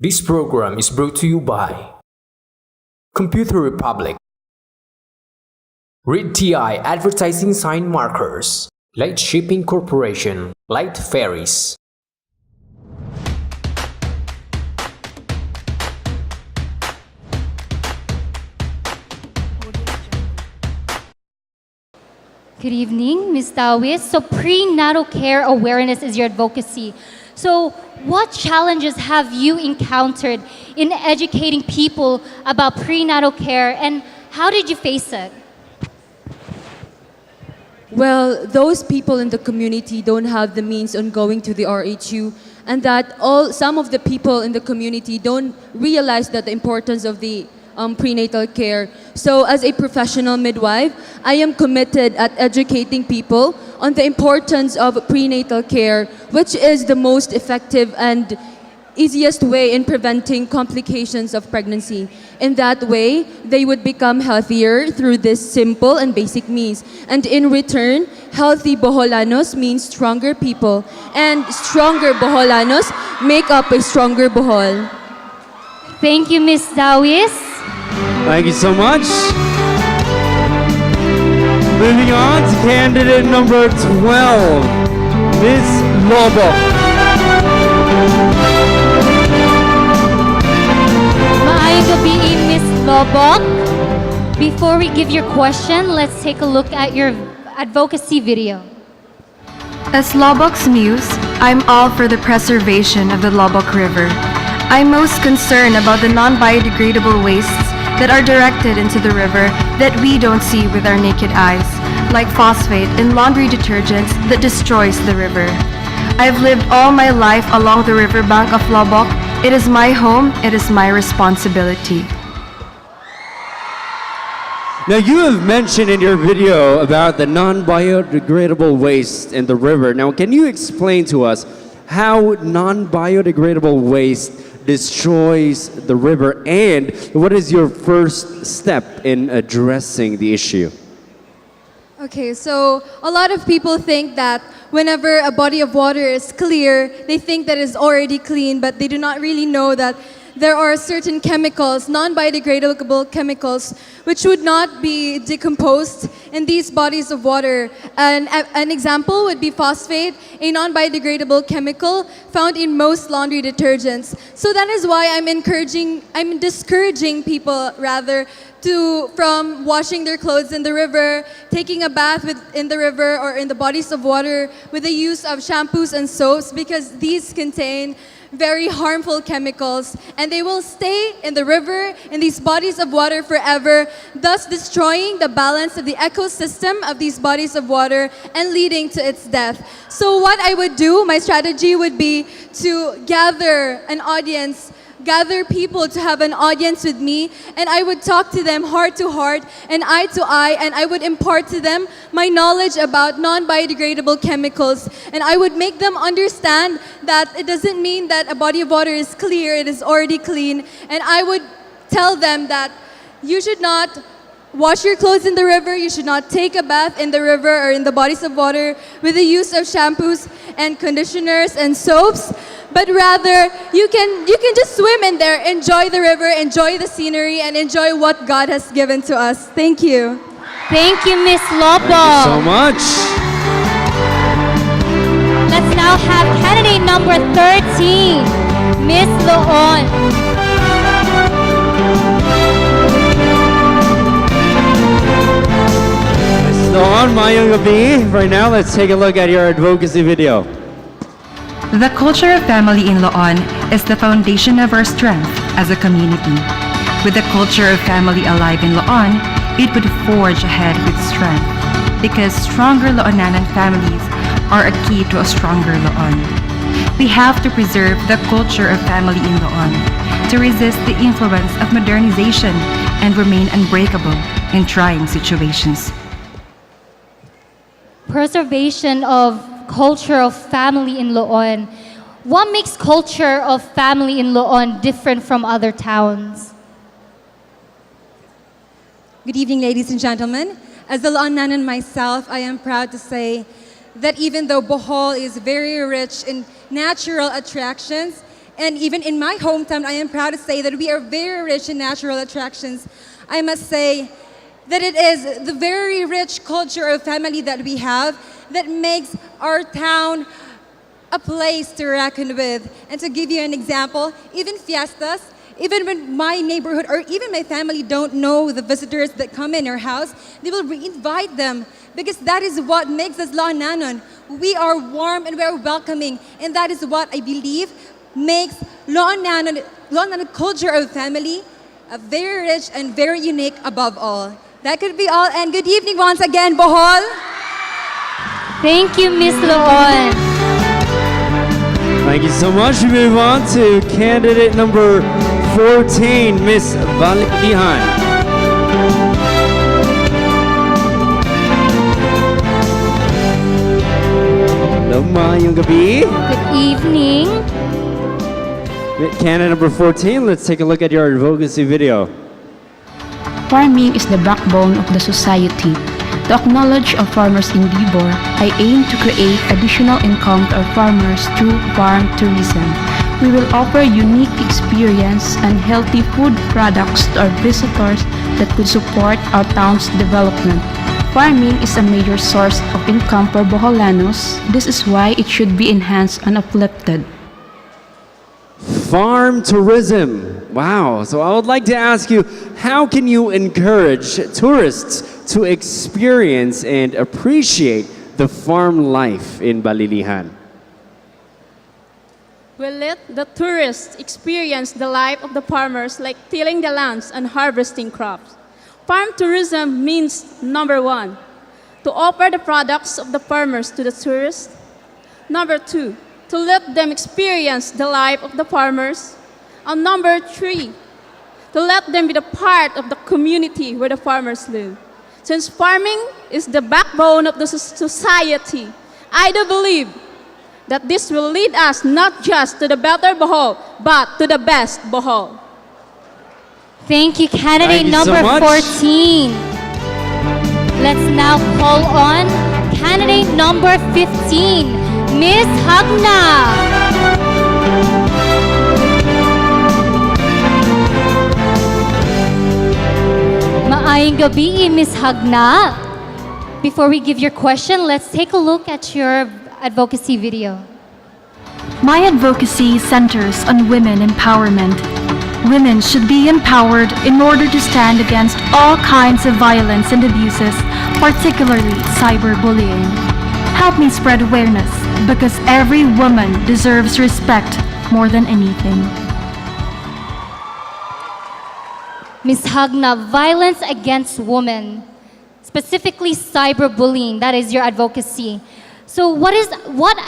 This program is brought to you by Computer Republic, Read TI Advertising Sign Markers, Light Shipping Corporation, Light Ferries. Good evening, Ms. Dawis. So prenatal care awareness is your advocacy. So what challenges have you encountered in educating people about prenatal care, and how did you face it? Well, those people in the community don't have the means on going to the RHU, and that some of the people in the community don't realize that the importance of the prenatal care. So as a professional midwife, I am committed at educating people on the importance of prenatal care, which is the most effective and easiest way in preventing complications of pregnancy. In that way, they would become healthier through this simple and basic means. And in return, healthy Boholanos means stronger people, and stronger Boholanos make up a stronger Bohol. Thank you, Ms. Dawis. Thank you so much. Moving on to candidate number 12, Ms. Lobo. Maayong gabi, Ms. Lobok. Before we give your question, let's take a look at your advocacy video. As Lobok's muse, I'm all for the preservation of the Lobok River. I'm most concerned about the non-biodegradable wastes that are directed into the river that we don't see with our naked eyes, like phosphate in laundry detergents that destroys the river. I've lived all my life along the riverbank of Lobok. It is my home, it is my responsibility. Now you have mentioned in your video about the non-biodegradable waste in the river. Now can you explain to us how non-biodegradable waste destroys the river, and what is your first step in addressing the issue? Okay, so a lot of people think that whenever a body of water is clear, they think that it's already clean, but they do not really know that there are certain chemicals, non-biodegradable chemicals, which would not be decomposed in these bodies of water. An example would be phosphate, a non-biodegradable chemical found in most laundry detergents. So that is why I'm discouraging people rather from washing their clothes in the river, taking a bath in the river or in the bodies of water with the use of shampoos and soaps, because these contain very harmful chemicals, and they will stay in the river, in these bodies of water forever, thus destroying the balance of the ecosystem of these bodies of water and leading to its death. So what I would do, my strategy would be to gather people to have an audience with me, and I would talk to them heart to heart and eye to eye, and I would impart to them my knowledge about non-biodegradable chemicals, and I would make them understand that it doesn't mean that a body of water is clear, it is already clean, and I would tell them that you should not wash your clothes in the river, you should not take a bath in the river or in the bodies of water with the use of shampoos and conditioners and soaps, but rather you can just swim in there, enjoy the river, enjoy the scenery, and enjoy what God has given to us. Thank you. Thank you, Ms. Lobo. Thank you so much. Let's now have candidate number 13, Ms. Loon. So on Mayong Gabi, right now let's take a look at your advocacy video. The culture of family in Loon is the foundation of our strength as a community. With the culture of family alive in Loon, it would forge ahead with strength, because stronger Loonanan families are a key to a stronger Loon. We have to preserve the culture of family in Loon to resist the influence of modernization and remain unbreakable in trying situations. Preservation of culture of family in Loon. What makes culture of family in Loon different from other towns? Good evening, ladies and gentlemen. As a Loonanan myself, I am proud to say that even though Bohol is very rich in natural attractions, And even in my hometown, I am proud to say that we are very rich in natural attractions. I must say that it is the very rich culture of family that we have that makes our town a place to reckon with. And to give you an example, even fiestas, even when my neighborhood or even my family don't know the visitors that come in our house, they will invite them because that is what makes us Loananon. We are warm and we are welcoming, and that is what I believe makes Loananon culture of family very rich and very unique above all. That could be all, and good evening once again, Bohol. Thank you, Miss Loon. Thank you so much. We move on to candidate number 14, Miss Balilihan. Hello, maayong gabi. Good evening. Candidate number 14, let's take a look at your advocacy video. Farming is the backbone of the society. To acknowledge our farmers in Dibor, I aim to create additional income to our farmers through farm tourism. We will offer unique experience and healthy food products to our visitors that could support our town's development. Farming is a major source of income for Boholanos. This is why it should be enhanced and uplifted. Farm tourism. Wow. So I would like to ask you, how can you encourage tourists to experience and appreciate the farm life in Balilihan? We'll let the tourists experience the life of the farmers like tilling the lands and harvesting crops. Farm tourism means, number one, to offer the products of the farmers to the tourists. Number two, to let them experience the life of the farmers. And number three, to let them be the part of the community where the farmers live. Since farming is the backbone of the society, I do believe that this will lead us not just to the better Bohol, but to the best Bohol. Thank you, candidate Thank you so number much. 14. Let's now call on candidate number 15, Miss Hagna. Maayong gabi, Miss Hagna. Before we give your question, let's take a look at your advocacy video. My advocacy centers on women empowerment. Women should be empowered in order to stand against all kinds of violence and abuses, particularly cyberbullying. Help me spread awareness because every woman deserves respect more than anything. Ms. Hagna, violence against women, specifically cyberbullying, that is your advocacy. So what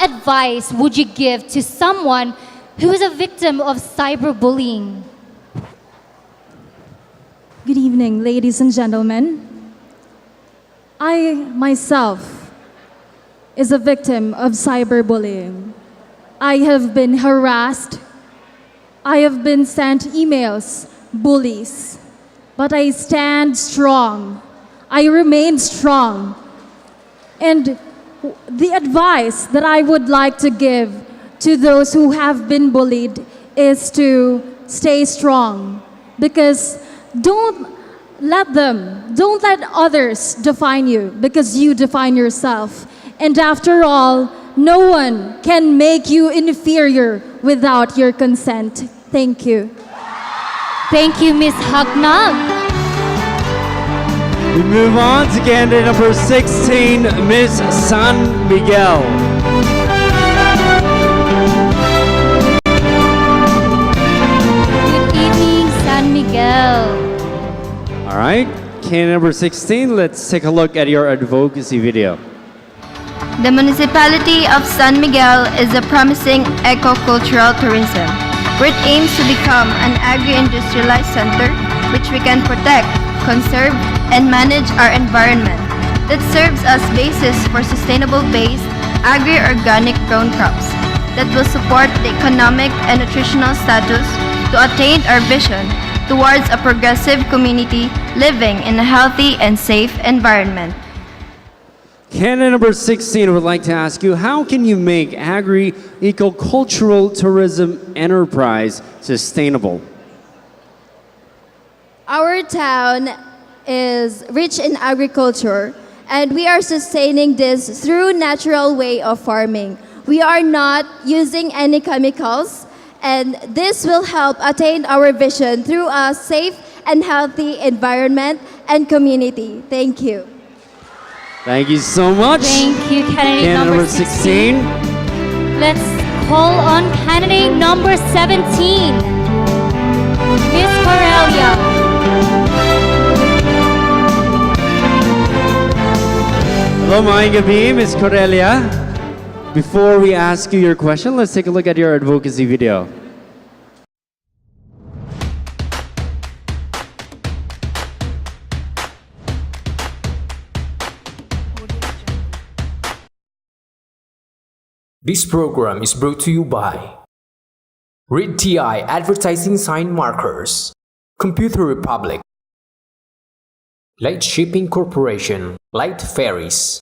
advice would you give to someone who is a victim of cyberbullying? Good evening, ladies and gentlemen. I myself is a victim of cyberbullying. I have been harassed. I have been sent emails, bullies. But I stand strong. I remain strong. And the advice that I would like to give to those who have been bullied is to stay strong. Because don't let others define you, because you define yourself. And after all, no one can make you inferior without your consent. Thank you. Thank you, Ms. Hagna. We move on to candidate number 16, Miss San Miguel. Good evening, San Miguel. All right, candidate number 16, let's take a look at your advocacy video. The municipality of San Miguel is a promising eco-cultural tourism, where it aims to become an agri-industrialized center which we can protect, conserve, and manage our environment that serves as basis for sustainable-based agri-organic grown crops that will support the economic and nutritional status to attain our vision towards a progressive community living in a healthy and safe environment. Candidate number 16 would like to ask you, how can you make agri-ecocultural tourism enterprise sustainable? Our town is rich in agriculture, and we are sustaining this through natural way of farming. We are not using any chemicals, and this will help attain our vision through a safe and healthy environment and community. Thank you. Thank you so much. Thank you, candidate number 16. Let's call on candidate number 17, Miss Corelia. Hello, maayong gabi, Ms. Corelia. Before we ask you your question, let's take a look at your advocacy video. This program is brought to you by Red TI Advertising Sign Markers, Computer Republic, Light Shipping Corporation, Light Ferries,